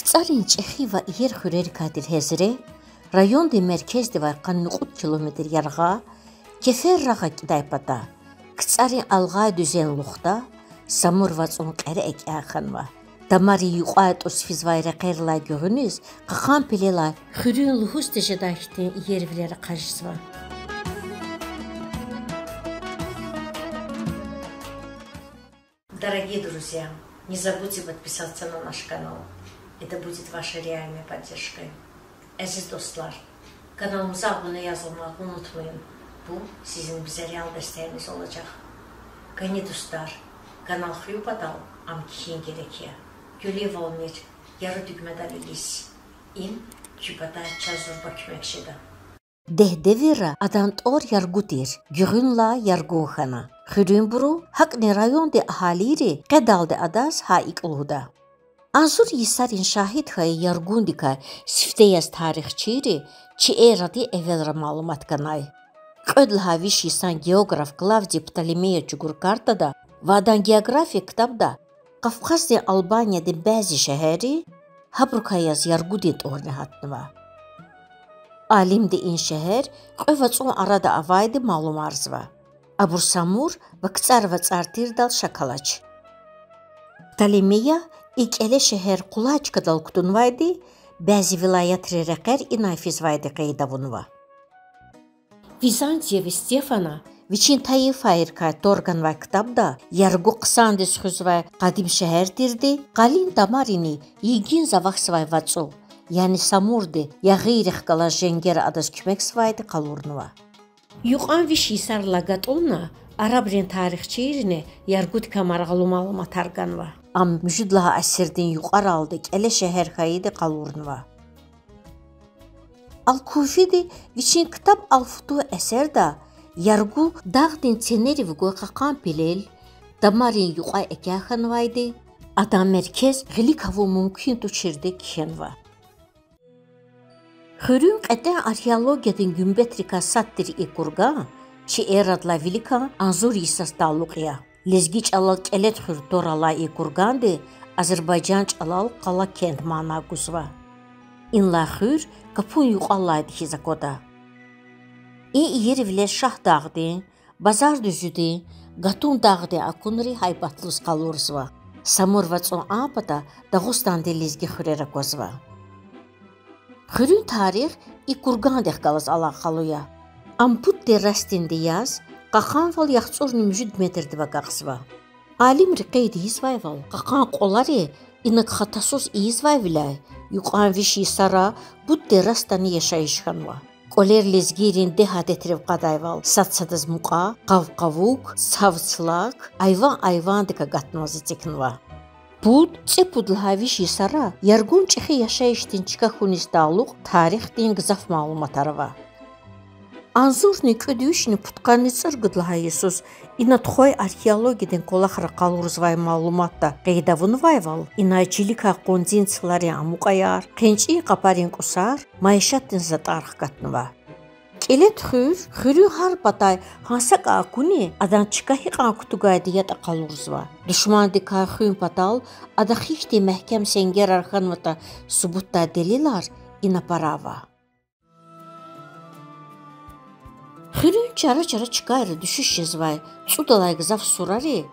Кцарин чехива иер хурер кадир хезре, район де меркез де вар каннуqut kilometr yarğa, kefer rağa kidaypada, кцарин alğa düzen luxta, samur vats'un qere ek'axanva. Damari yuqat usfiz vayra qerla görünüz, qaqan pelela xürün luhus tejadahtin iervleri qajsva. Дорогие друзья, не забудьте подписаться на наш канал. Это будет вашей реальной поддержкой. Aziz dostlar, kanalımıza abone yazılmağı unutmayın. Bu sizin bize real desteğiniz olacak. Kani dostlar, kanal Хрюпадал, Амкихин Герекия. Гюли волнит, яру düğmedaliliz. İn, küpada çazurba kümekşida. Dehdevira adantor yargutir, gürünla yarguhana. Xürün haqni rayon de ahaliri qedal de adas haik uluda. Anzur yisarin şahid hay yargundika sifteyaz tarixçiri çi eradi evvelra malumat kanay. Qödlha viş yisan geograf Klavdi Ptolemeya Çugurkartada vadan geografiya kitabda Qafqazda Albaniyada bazı şehri habrukayaz yargudit orne hatnıva. Alim de in şehir qövatsun arada avaydı malum arzva. Abur Samur ve ktsar ve tsartirdal şakalaç. Ptolemeya ilk ele şehir Kulaç kadal kutunvaydı, bazı vilayet rereker inayfiz vaydı qeydavunva. Vizantiya ve Stefana Viçin tayı fairka torgan ve kitabda yargu qısandis xuzva qadim şehirdirdi, qalin damarini yigin zavaqsvay vatsu, yani Samurdi ya g'irix qala jenger adas kümeksvaydı qalurnva. Yuqan viş yisar lagatona Arabrin tarixçirini yargut kamarğalu malumat arganva. Am müjidlaha asirdin yuqar aldık ele şehir xayidi qalurnva. Al-Kufidi viçin kitap al-futu eserda yargu dağdin teneri vgo qaqan pilel damarin yuqa ekyaxanvaydi adam merkez glik havu mümkün tuçirdi khenva. Xürün qeten arxeologiyadın gümbetrika sattir ikurga çi eradla vilika anzur yisas talluqya. Lezgiç alal kelet xür torala ikurgandi Azerbaycan alal qala kent mana guzva. İnla xür kapun yuqallaydı hizakoda. Yerivle Şah dağdı, Bazar düzüdü, Gatun dağdı akunri haybatlus qalurzva. Samur vatson apada Dağustan delizgi xürere kozva. Xürün tarix ikurgan dexqalaz alaqaluya. Amput de rastindi yaz, qaqanval yaxtsurni müjid metirdi va qaqsva. Alim riqeydi izvayval, qaqan qolari inak xatasus izvayvilay, yuqan vişi sara bud de rastani yaşayışxanva. Qoler lezgirin dehat etirib qadayval, satsadız muqa, qavqavuk, savslaq, ayvan dika qatnozı çekinva. Bud çepudlhaviş yisara, yargun çexi yaşayıştin çıqa xunis dağluq, tarix din qızaf malumatarva. Anzurni ködüyüşni putqani çırgıdlha yesus, ina txoy arxeologiden qolaxra qalurzvay malumatta qeydavunvayval, ina çilika qonzinçlari amuqayar, qençi qaparin qusar, maişatin zatarx qatnva. Kelet xürü har patay hansak akuni adan çıqa hiqan kutugaydi yata qalurzva. Düşman dika xün patal ada xixti mehkem senger arxanvata subutta delilar ina parava. Xürün çara çıqayrı düşüş yazvay, sudalay qızaf surari,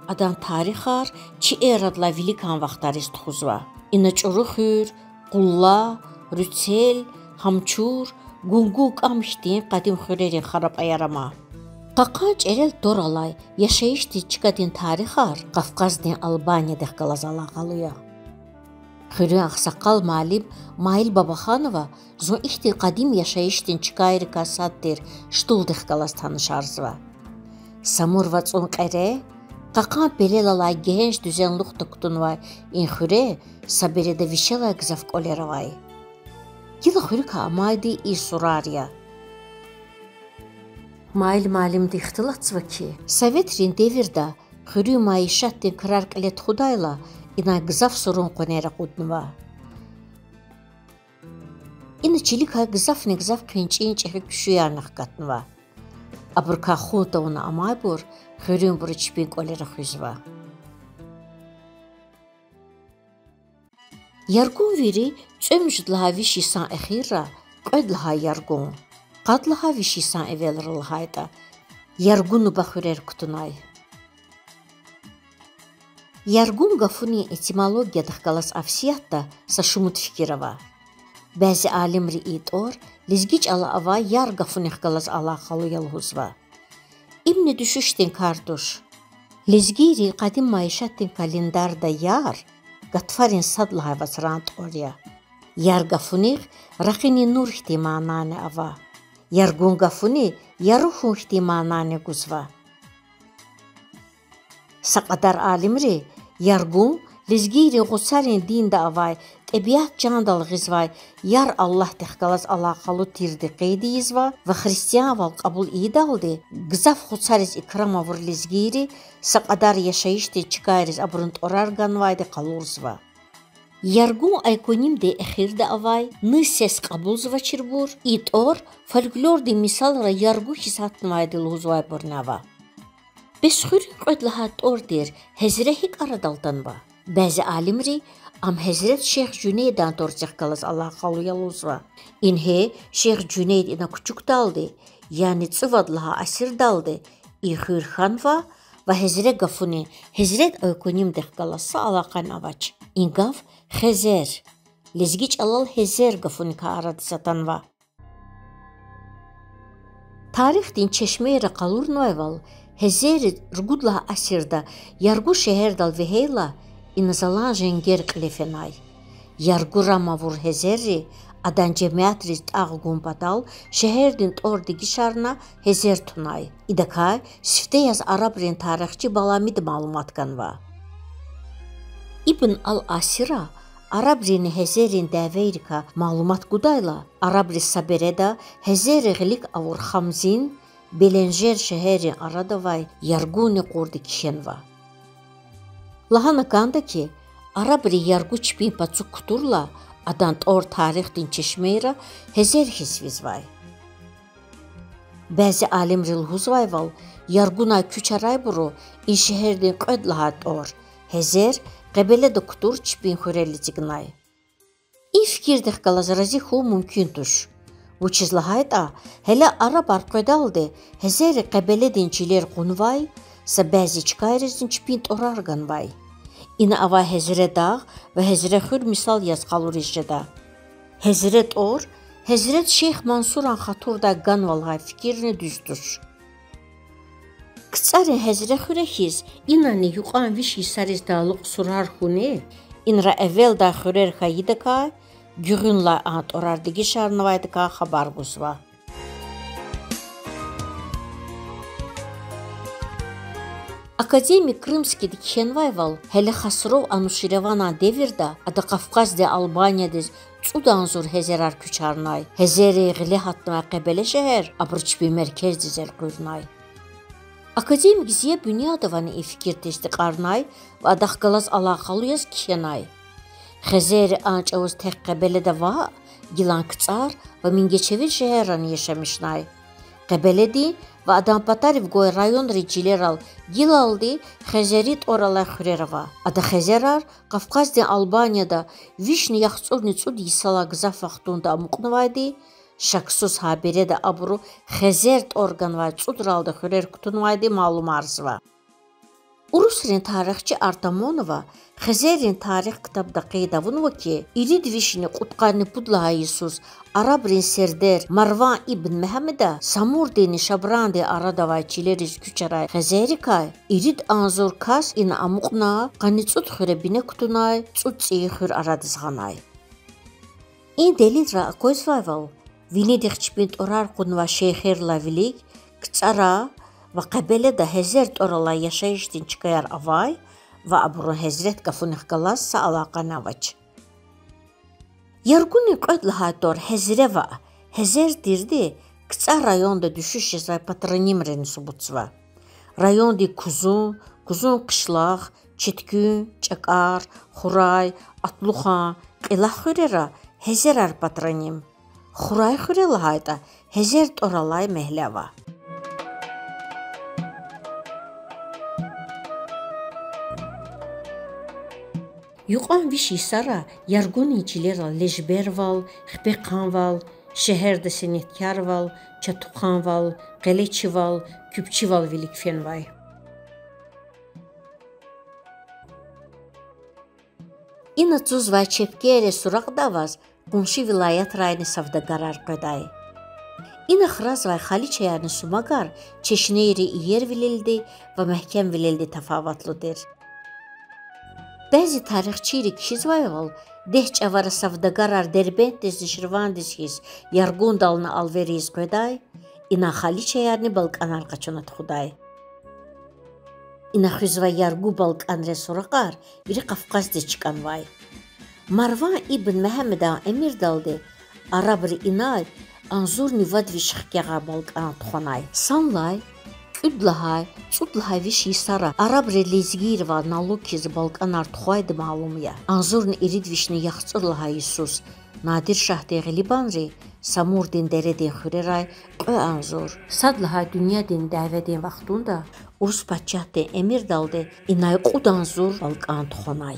adan tarixar çi eradla vilikan vaxtaris tuxuzva. İna çuru xür, qulla, rütsel, hamçur, Gungu qamıştin qadim xürerin xarab ayarama. Qaqanç erel doralay yaşayışdi çıqadin tarixar Qafqazdin Albaniyada qalazala qalıya. Xürün axsaqal malim Mail Babaxanova zon ixti qadim yaşayışdin çıqayri kasatdir ştuldix qalaz tanışarzva. Samur vatson qere qaqan belelalay genç düzenluq tuktunvay in xüre saberede vişelay qızaf qoleravay. Yıla xürika amaydi i surarya. Malim de ixtilatsva ki, Sovetrin devirda xürü maişattin kırar qlet xudayla ina qızaf surun qonera qudnva. Ina çilika qızafni qızaf qençin çexik şuyarnaq qatnva. Aburka xuda ona amaybur xürün buriçbin qolera xüzva. Яргун вири цөмж лаха вишисан эхира, код лаха яргун. Qad laha vişisan evelrılhayda. Yargunu baxürer kutunay. Yargun gafuni etimologiyada qalas afsiyatda saşumut fikirava. Bəzi alimri itor, lizgiç ala ava yar gafuni qalas alaqalı yalhuzva. İbni düşüştin karduş. Lizgiri qadim maişatin kalendarda yar, gatfarin sadlaha vasrant orya. Yar gafuni raqini nur ihtimanane ava. Yargun gafuni yaruhu ihtimanane guzva. Saqadar alimri yargun lizgiri gutsarin dinde avay təbiat candal gizvay yar Allah texqalas alaqalı tirdi qeydiyizva və xristiyan val qabul idaldi gzaf gutsaris ikramavur lizgiri saqadar yaşayışti çıkayriz abrunt orarganvaydi qalurzva. Yargun aykonimde əxirdə avay nı ses qabulzva çirbur itor folklordi misalra yargu hisatnvaydi luzvay burnava. Besxuri qodlahat order hezrehik aradaltanva. Bəzi alimri am Hezret Şeyh Cüneydan torcaq qalas alaqalı yaluzva. İnhe Şeyh Cüneyd ina küçük daldı, yani çıvadlaha asir daldı. İxir xanva və Hezre gafuni Hezret aykonimde qalasa alaqan avaç. İngav Hezer. Lezgiç alal Hezer gafuni ka aradı satanva. Tarixdin çeşmeyre qalur noyval Hezeri rgudlaha asirda yargu şeherdal veheyla inazalan jenger klefenay. Yargu ramavur Hezeri adan cemiatriz ağgun badal şeherdin tordi gişarna Hezer tunay. İdakay sifte yaz Arabrin tarixçi balamid malumatkanva. İbn al-Asira Arabrini Hezerin dəveyrika malumat qudayla Arabri sabereda Hezeri ğilik avur Xamzin Belenjer şehri aradavay yarguni qurdi kişenva. Lahana kanda ki Arabri yargu çpin patsuk kuturla adant or tarixdin çeşmeyra Hezer hisvizvay. Bəzi alimril huzvayval yarguna küçaray buru in şeherdin qodlahat or Hezer Qəbələ də kutur çpin xürəliciknay. İ fikirdə qalazarazi xu mümküntüş. Vuçizlahayda hele Arab arqodaldı Hezeri Qəbələ dinciler qunvay sa bəzi çıkayrizin çpin orarganvay. İna ava Hezre dağ və Hezre xür misal yaz qalur işcəda. Hezret or, Hezret Şeyh Mansuran xaturda ganvalğay fikirini düzdür. Kıtsarın Hezre xürexiz, inani yuqan vişi sariz dağlıq surar xune, inra evvel da xürer xayidaka, Güğünla ant orardigi şarnavaydıka xabar guzva. Akademik Krımski dikhenvayval hele Xasrov Anuşirevana devirda ada Qafqazde Albaniyadiz Cudanzur Hezerar küçarnay. Hezeri ğile hatnava Qəbələ şəhər abrıçbi merkez dizel qırnay. Akademik Ziya Bünyadovani ifikir testi qarnay və adaqqalaz alaqalı yaz kişenay. Xezeri ançavuz tek Qəbələdə va, gilan kıtsar və Mingəçevir şəhəranı yaşamışnay. Qəbələdi və Adambatariv goy rayon ricileral gilaldi Xezerit orala xürerava. Ada Xezerar Qafqazden Albaniyada vişni yaxtsurni cud yisala qıza vaxtunda amuqnavaydi. Şaksuz habere de abru Xezert organvay cudralda xürer kutunvaydi malum arzva. Urusrin tarixçi Artamonova Xezerin tarix kitabda qeydavunva ki irid vişni qutqarni budlayisuz Arabrin serder Marvan ibn Mehmeda Samurdeni Şabrandi aradavayçileriz küçaray Xezerikay irid anzor kas ina amuqna qani cud xüre bine kutunay cud tsiyi xür aradizğanay. İn delilra aqoizvayval Venedik çpint orar qunva şeyxerla vilik kıtsara və Qəbələdə Hezert orala yaşayışdin çıkayar avay və abru Hezret qafunik qalassa alaqan avaç. Yarguni qodlahator Hezreva Hezer dirdi kıtsa rayonda düşüş yazay patronimreni subutsva. Rayondi Kuzun qışlaq, Çetkün, Çakar, Xuray, Atluxan, Qila xürera Hezerar patronim. Xuray xürelahayda Hezert oralay mehlava. Yuqan vişi sara yarguni çilera lejberval, xpeqanval, şeherde senetkarval, çatuqanval, qeleçival, küpçival vilikfenvay. İna tuzvay çepkere suraq davaz, qunşi vilayet rayını savdagarar qaday. İna xrazvay Xaliçayarını sumagar, çeşneyri iyer vilildi ve mehkem vilildi tafavatlıdır. Bəzi tarixçiri kişizvayval, dehç avara savdagarar derbentdes dişirvandis his, yargun dalını alveriz qaday, İna Xaliçayarını balqanar qaçonat xuday. İna xizvay yargu balqanre suraqar, biri Qafqazda çıkanvay. Marvan ibn Mehmeda emir daldı, Arabri inay, anzur nivad vişxkyağa balqana txonay. Sanlay, küdlahay, çudlahay vişi sara, Arabri lezgirva nalukiz balqanar txoydı malumya. Anzurni irid vişni yaxçırlahay Isus, Nadir Şahde Libanri, Samurdin deredin xüreray, qı anzur. Sadlahay dünyadin dəvədin vaxtunda, Urus patçahde emir daldı, inay qud anzur balqana txonay.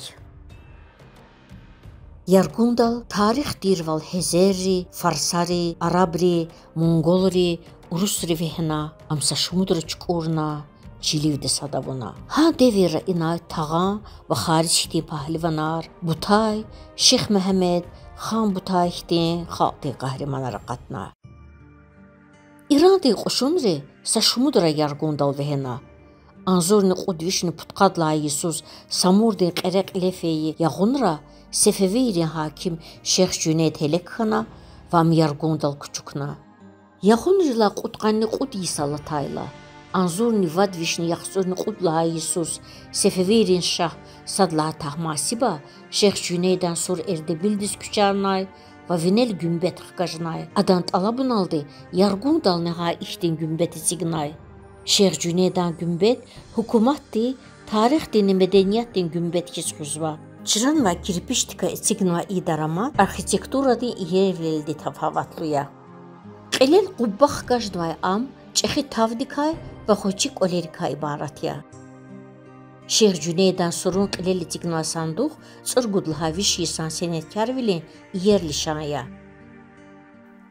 Yargundal tarix dirval Hezeri, Farsari, Arabri, Mongolri, Urusri vehna, amsa şumudra çukurna, Çilivde sadavuna. Ha devir inay tağa ve hariçti pahlivanar, Butay, Şeyh Mehmet, Xan Butayxtin, xalqi qahrimanara qatna. İrandi qoşunri, sa şumudra yargundal vehna, Anzurni qudvişni putqadla Isus, Samurdin qereq lefeyi yağunra, Sefevirin hakim Şeyh Cüneyd Helekxana vam yargundal küçükna. Yağunrila qutqanni qud yisalatayla. Anzurni vadvişni yaxsurni qudla Isus, Sefevirin Şah sadla tahmasiba, Şeyh Cüneydan sur erdebildiz küçarnay, va vinel gümbet xqajnay. Adant alabunaldı, yargundal neha ihtin gümbeti signay. Şeyh Cüneydan gümbet, hukumatdi, tarixdini medeniyatdin gümbet kizguzva. Çıran ve kirpiştika etsigna idaramat, arxitekturadin iyerveldi tafavatluya. Qelel qubbax qajdvay am, çexi tavdikay ve xoçik olerika ibaratya. Şeyh Cüneydan surun qelel etsigna sanduq, çırgudlaha vişisan senetkar iyerli şanya.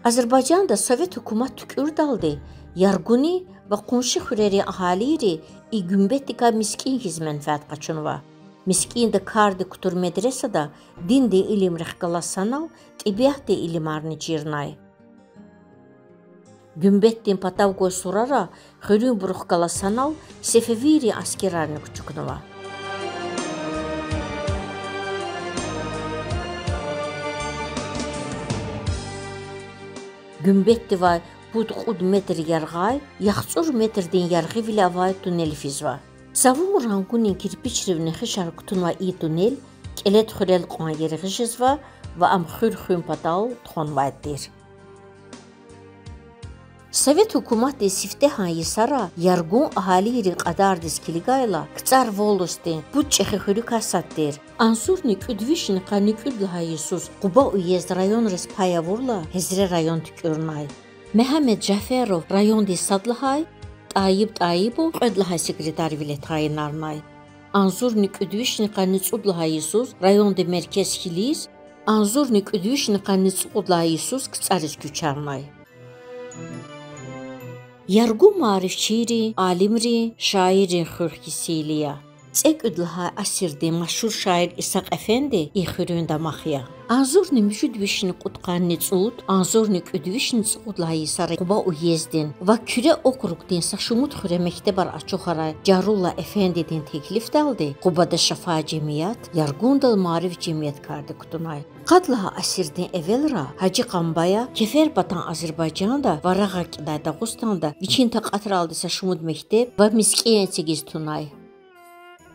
Azerbaycan'da Sovet hukumat tükürdaldı, yarguni ve qunşi xüreri ahaliri i gümbettika miskin hizmenfat qaçunva. Miskin de kardı kutur medresada din de ilim rexkalasanal, tibiyat de ilim arni cirnay. Gümbettin patavgoy surara, xürün buruxkalasanal, Sefeviri askerarni küçüknova. Gümbetti vay bud qud metr yargay, yaxçur metrden yargı vile vay tunel fizva. Savun rangunin kirpiçrivni xişar kutunva i tunel, kelet xurel qon yergişizva ve am xür xün patal txonvaydir. Sovet hukumat siftehan yisara yargun ahaliri qadar diskiligayla ktsar volostin bu çexi xürükasatdir. Ansurni küdvişni qaniküdlaha Isus Quba uyez rayon respaya vurla hezre rayon tükürnay. Mehmet Caferov rayon di sadlahay, Tayyip-u qedlaha sekretar viletayinarnay. Ansurni küdvişni qanitsudlaha Isus rayon di merkez hiliz, Ansurni küdvişni qanitsudlaha Isus ktsariz küçarnay. Yargu marifçiri, alimri, şairin xürkisiliya. Çek üdlaha asirdi maşhur şair İshak Efendi ixürün damaxya. Anzurni müşüdvişini qutqanni çud, anzurni küdvişini çudlaha yisara Quba uyezdin va küre okrugdin saşumut xüre mektebar açuxaray Carulla Efendi'din teklif daldı. Qubada şafa cemiyat, yargundal marif cemiyat kardı kutunay. Qadlaha asirdin evelra Hacı Qambaya, kefer batan Azerbaycan'da, Varağa Kiday Dağıstan'da, viçinta qatraldı saşumut mektep va miskiyen segiz tunay.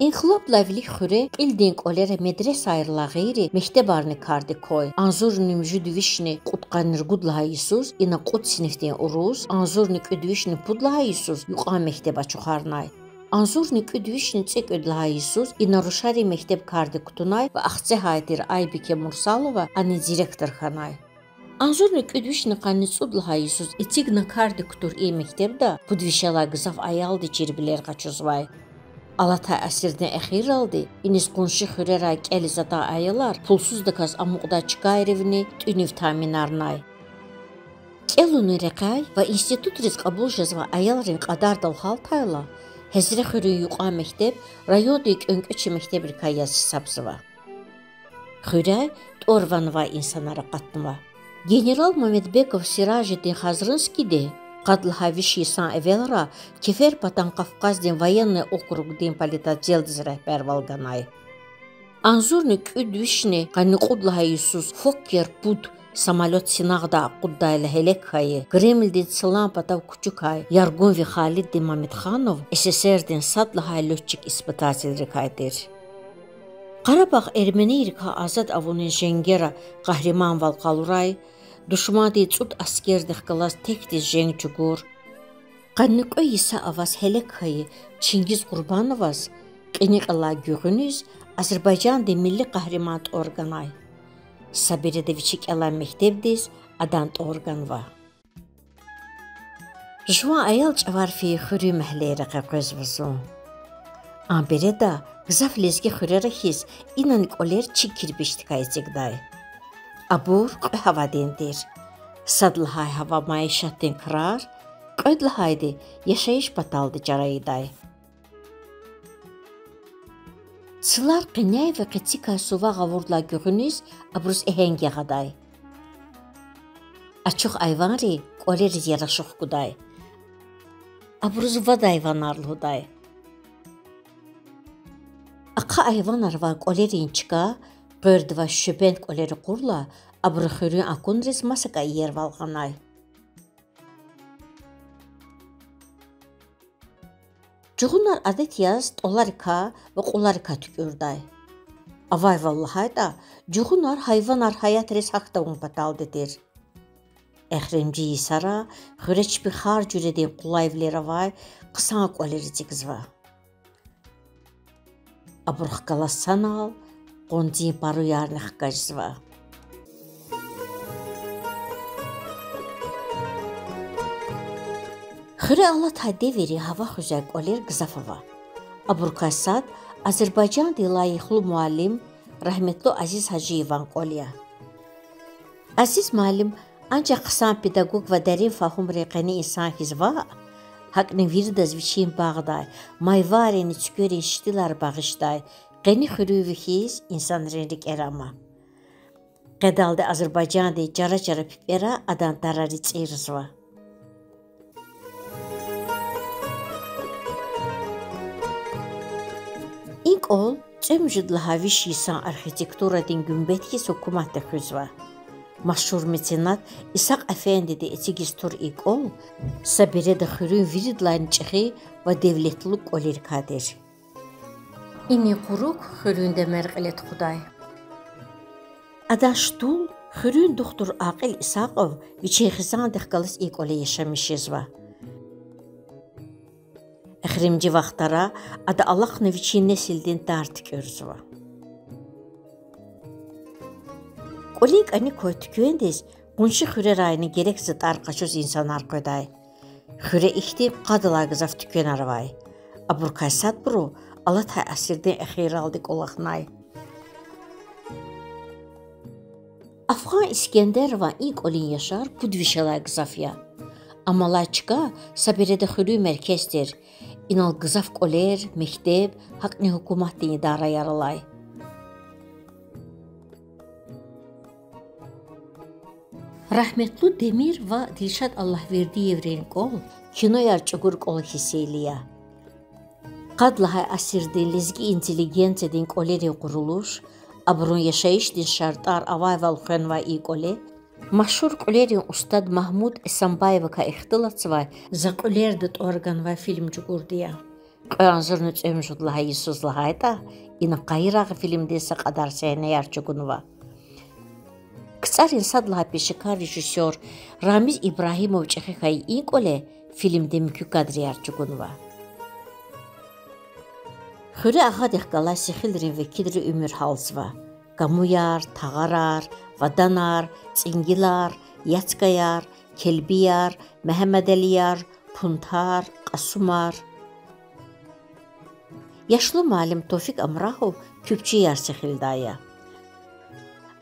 İnqilab lavli xüre ildin olere medres ayrıla gayri mektebarni kardı koy. Anzurni mjudvişni qutqanir gudlaha Isus, ina qut siniften urus, anzurni küdvişni pudlaha Isus, yuqa mekteba çuxarnay. Anzurni küdvişni çek ödlaha Isus, ina ruşari mektep kardı kutunay ve axtse haydir Aybike Mursalova, ani direktor xanay. Anzurni küdvişni qanitsudlaha Isus, itigna kardı kutur mektebda, pudvişala gızaf ayaldı cirbiler qaçuzvay. Alata əsirdən əxir aldı. İnis qonşu xürərə gəli zada ayalar, pulsuz da qaz amuqda çıxayrıvni, tünüv taminarnay. Gəlunu rəqay və institut riz qabul jazva ayalların qadar dal haltayla, həzrə xürün yuqa məktəb, rayodik önköçü məktəb rikayası sabzıva. Xürə, torvanva insanlara qatnıva. General Mamedbekov Sirajdin Xazrınski'di. Qadlıhaviş yesan evvelra Kefer Patan Kafkazdin Военный округдин политотделдиз rəhbər valganay. Anzurni küdvişni qani qudlaha Yusuf Fokker Bud самолет Синагда Qudayla Helekhayi, Kremldin Sılan Patav Kuchukay, Yargunvi Xaliddin Mamedxanov SSR'din Sadlaha Lötçik ispitatelь rikaydir. Qarabağ Ermeni Rika Azad Avunin Jengera Qahriman Valqaluray, Düşmadi çut askerdix qalas tekdi jengçugur. Qanniqo isa avaz Helekhayi, Çingiz Qurbanovas, qiniqala göğünüz, Azərbaycan de milli qahrimant organay. Sabiredeviçik ala mektebdiz, adant organva. Jwa ayal çavarfi xürü məhleyre qaqözvuzun. Ambereda, qızaf lezgi xürərəxiz, inanik oler çikirbeştikaycıqday. Abur qı havadendir. Sadlıhay hava maişattin kırar, qöydlahaydı yaşayış bataldı carayıday. Çılar qınyay və qıçika suva qavurla göğünüz abruz ehenge qaday. Açıq ayvanri qoleriz yaraşıq quday. Abruz vad ayvanarlıday. Aqa ayvanar va qolerin çıqa, Qırdva şübent qoleri qurla, abrıxürün akunriz masaka yer valğanay. Cuğunar adet yaz tolarika və qolarika tükürday. Avay vallahay da, cuğunar hayvanar hayat res haqda unpataldıdır. Əxrimci yisara, xüreç bir xar cüredin qulayvlera vay, qısan qolericik zva. Abrıx qalassanal, Qondi baru yarnıq qajzva. Xürə Allah hadeveri hava xüzək oler qızafava. Aburkasad, Azərbaycan de layıqlı muallim, rəhmətli Aziz Hacı İvan Qolya. Aziz muallim, ancaq qısan pedagog və dərin fahum rəqəni insan hizva, haqni virdaz viçin bağday, mayvareni çükörün ştilar bağışday, Qəni xürüvüxiz insan renrik erama. Qədaldı Azərbaycan de cara-cara pipera adan darari çeyrizva. İlk ol, cəmjidlahaviş yisan arxitektura din gümbetki sokumatda xüzva. Maşhur mecenat İsaq Əfəndi de etigis tur ilk ol, sabire de xürün viridlayın çıxı və devletlik olerikadir. İni quruk xüründə mərqilet xuday. Adaştul xürün doktor Aqil İsaqov viçeyxizan dexqalis ilk olə yaşamışızva. Əxrimci vaxtara ada Allah'ını viçin nesildin dartı görzva. Qolik ani koy tüküyendiz, qunşu xürə rayını gerek zıt arqaçuz insanlar qoyday. Xürə ixti qadıla qızaf tüküyen arvay. Aburkaysat buru, Alatay əsirdən əxir aldık olaqnay. Afgan İskəndərova ilk olin yaşar Pudvişalay qızafya. Amalayçıqa Sabiredə xürü mərkəzdir. İnal qızaf qoler, məktəb, haqni hukumatın idara yaralay. Rahmetli Demir və Dilşad Allahverdiyev qol, kino yarçıqur qol hiseliya. Qadlahay asirdin lezgi intelligentiyadin qolerin quruluş, abrun yaşayışdin şartlar avayval xenva i qole, maşhur qolerin ustad Mahmud Esambayeva ka ixtilatsvay za qolerdit organ va filmcuqur diya. Qoyanzırnı çömjudlahay yusuzlahay da, ina qayrağı filmdesa qadar səhne yarçıqunva. Qısar insadlahay peşikar rejissor Ramiz İbrahimov çəxikay i qole filmde mükü qadri yarçıqunva. Xürə ağa dexqala sixilrin və kidri ümür halsva. Qamuyar, Tağarar, Vadanar, Çingilar, Yatskayar, Kelbiyar, Məhəmmədəliyar, Puntar, Qasumar. Yaşlı müəllim Tofiq Amrahov küpçü yarsıxildaya.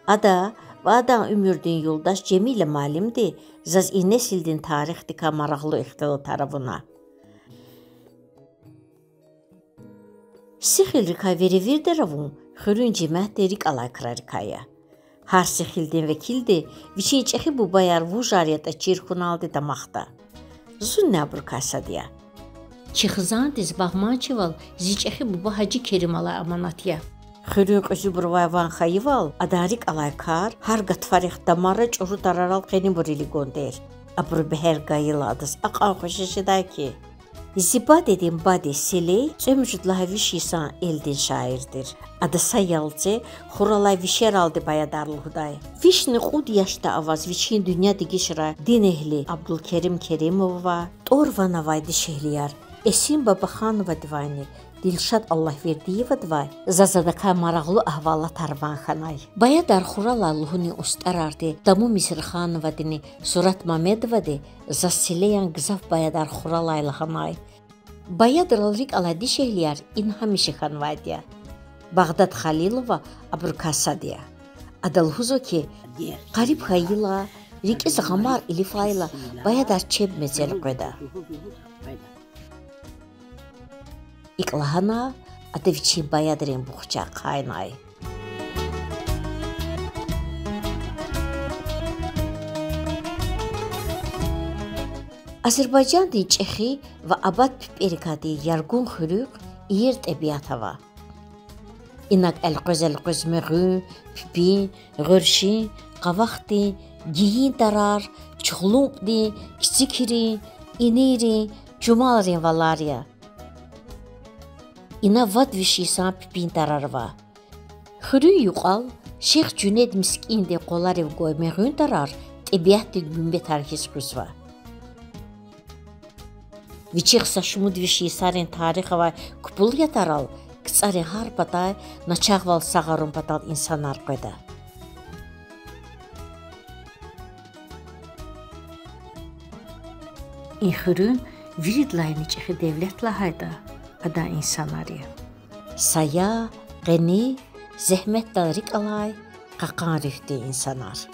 Ada və adan ümürdün yoldaş Cemilə müəllimdir, zaz nesildin tarixdika maraqlı ixtilı tarafına. Сихил рика веревирдеровун хөрүнжи мәхтерик алай крарикая. Har сихилдин векилди, вичинчехи бу баяр вужарията чирхуналди тамахта. Зунна буркасадия. Чихзан диз багмачевал зичехи бу хажи Керим алай аманатия. Хөрүк өзүбурвайван хайвал адарик алай кар har гатфарих тамара чуру тарарал кени бурили гондер. Абру бехер гайладыс ақан хошешидaki. Ziba dedim badi sili, sömücüdlaha vişisan eldin şairdir. Adı sayalcı, xuralay vişer aldı bayadarlı huday. Vişni xud yaşta avaz vişin dünya digişra din ehli Abdülkerim Kerimova, Torvana vaydı şehriyar, Esin Babaxanova divayni, Dilşad Allah verdiyi vadvay, Zazadaka maraqlı ahvala tarvan xanay. Bayadar xuralay luhuni ustarardı, Damu Misirxanova dini, Surat Mamedova di, Zassileyan gızaf bayadar xuralaylı xanay. Bayadır alrik aladi şehliyar, İnhamişi xanvaydiya. Bağdad Xalilova abrukasadiya. Adalhuzo ki, qarib xayila, rikiz xamar ilifayla, bayadar çeb mezeli qoyda. İqlahana, adıviçi bayadırın buxça qaynay. Azərbaycan din Çexi və Abad Piperikadi yargun xürüq iyir təbiatava. İnak el-qoz məğü, pipi, qırşi, qavaqdi, giyin darar, çuxluqdi, kiçikiri, iniri, cumalrin valarya. İna vad vişisan pipin dararva. Xürü yuqal, Şeyx Cüneyt Miskindi qolarev qoy məğün darar, təbiatdi gümbə tarkis qüzva. Вичихса шумуд вишисарин тарихава купул ятарал, кцари хар патай начагвал сагарун патал инсанар қойда. İnxürün viridlayını çexi devletla hayda ada insanarıya. Saya, qeni, zəhmət dalrik alay, qaqan rifti insanar.